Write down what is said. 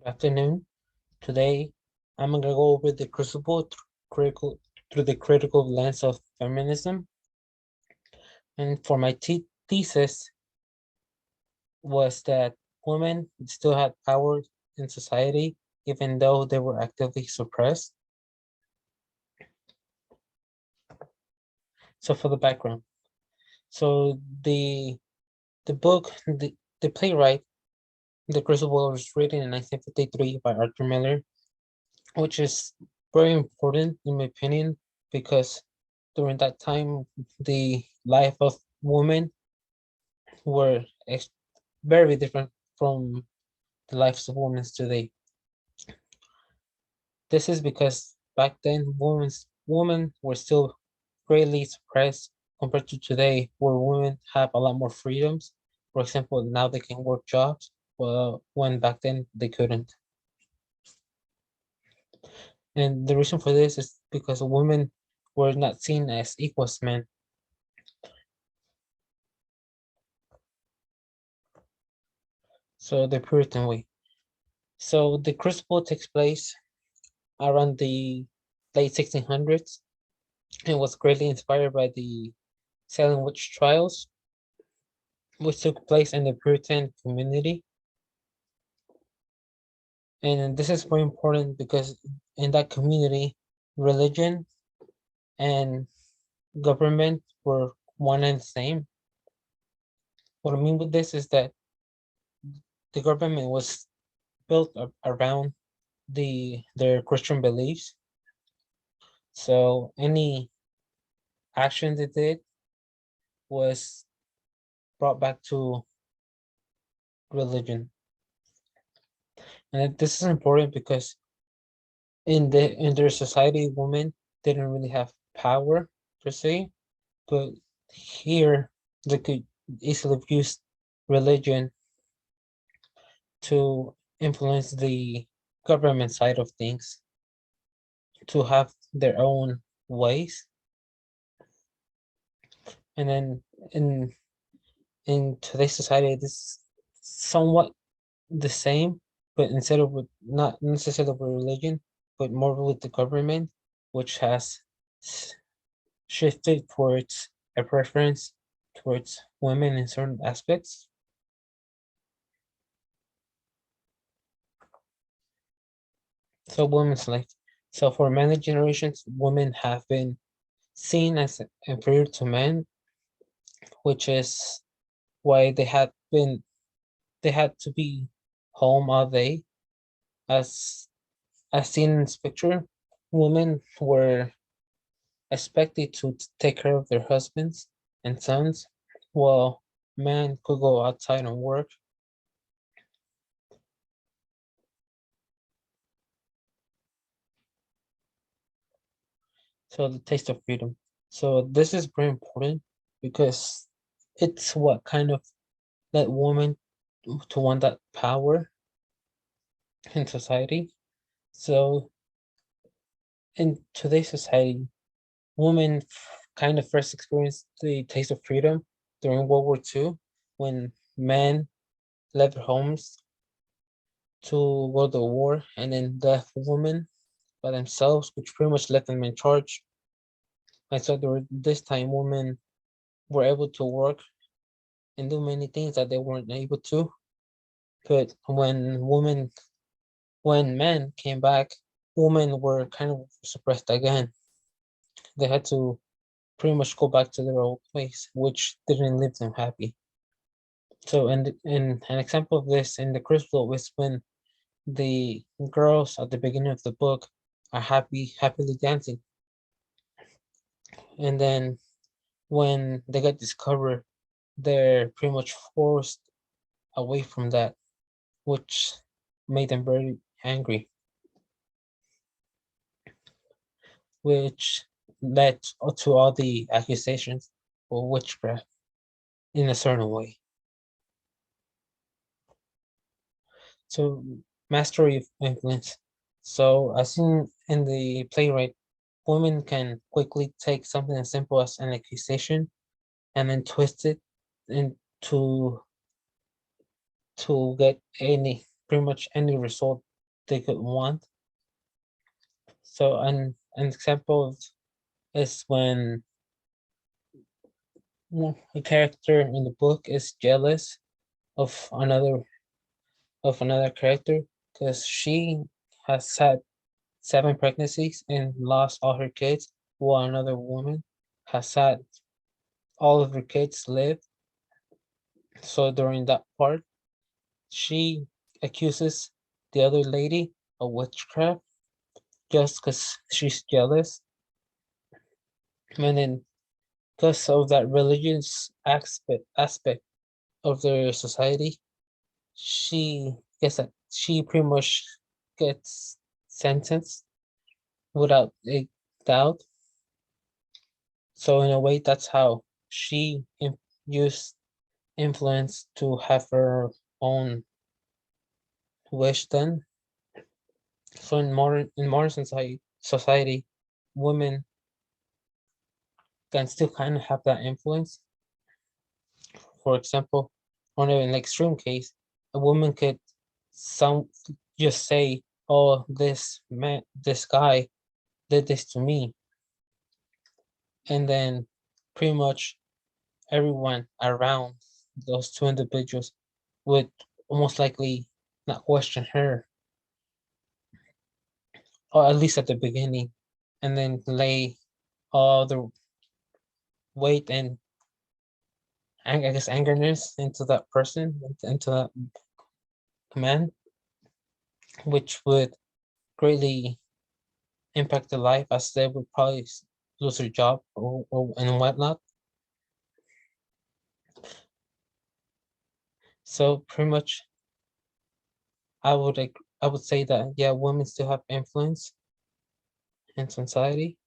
Afternoon. Today, I'm gonna go over the crucible through the critical lens of feminism. And for my thesis was that women still had power in society, even though they were actively suppressed. So for the background, so the book, the playwright, The Crucible was written in 1953 by Arthur Miller, which is very important in my opinion because during that time the life of women were very different from the lives of women today. This is because back then women were still greatly suppressed compared to today, where women have a lot more freedoms. For example, now they can work jobs, well, when back then they couldn't. And the reason for this is because women were not seen as equal as men. So the Puritan way. So the crucible takes place around the late 1600s and was greatly inspired by the Salem witch trials, which took place in the Puritan community. And this is very important because in that community, religion and government were one and the same. What I mean with this is that the government was built around their Christian beliefs. So any action they did was brought back to religion. And this is important because in their society, women didn't really have power per se, but here they could easily use religion to influence the government side of things to have their own ways. And then in today's society, this is somewhat the same, but instead of with not necessarily with religion, but more with the government, which has shifted towards a preference towards women in certain aspects. So women's life. So for many generations, women have been seen as inferior to men, which is why they had to be home all day. As seen in this picture, women were expected to take care of their husbands and sons, while men could go outside and work. So the taste of freedom. So this is very important because it's what kind of led women to want that power in society. So in today's society, women kind of first experienced the taste of freedom during World War II when men left their homes to go to war and then left women by themselves, which pretty much left them in charge. And so during this time, women were able to work and do many things that they weren't able to. But when men came back, women were kind of suppressed again. They had to pretty much go back to their old place, which didn't leave them happy. So, in an example of this in the Crystal was when the girls at the beginning of the book are happily dancing, and then when they get discovered, they're pretty much forced away from that, which made them very angry, which led to all the accusations for witchcraft in a certain way. So mastery of influence. So as in the playwright, women can quickly take something as simple as an accusation and then twist it into to get any pretty much any result they could want. So an example is when a character in the book is jealous of another character because she has had 7 pregnancies and lost all her kids, while another woman has had all of her kids live. So during that part, she accuses the other lady of witchcraft just because she's jealous. And then because of that religious aspect of their society, she gets that she pretty much gets sentenced without a doubt. So in a way, that's how she used influence to have her own wish done. So in modern society, women can still kind of have that influence. For example, on an extreme case, a woman could some just say, "Oh, this guy did this to me," and then pretty much everyone around those two individuals would almost likely not question her, or at least at the beginning, and then lay all the weight and I guess angerness into that person, into that man, which would greatly impact their life as they would probably lose their job or and whatnot. So pretty much, I would say that yeah, women still have influence in society.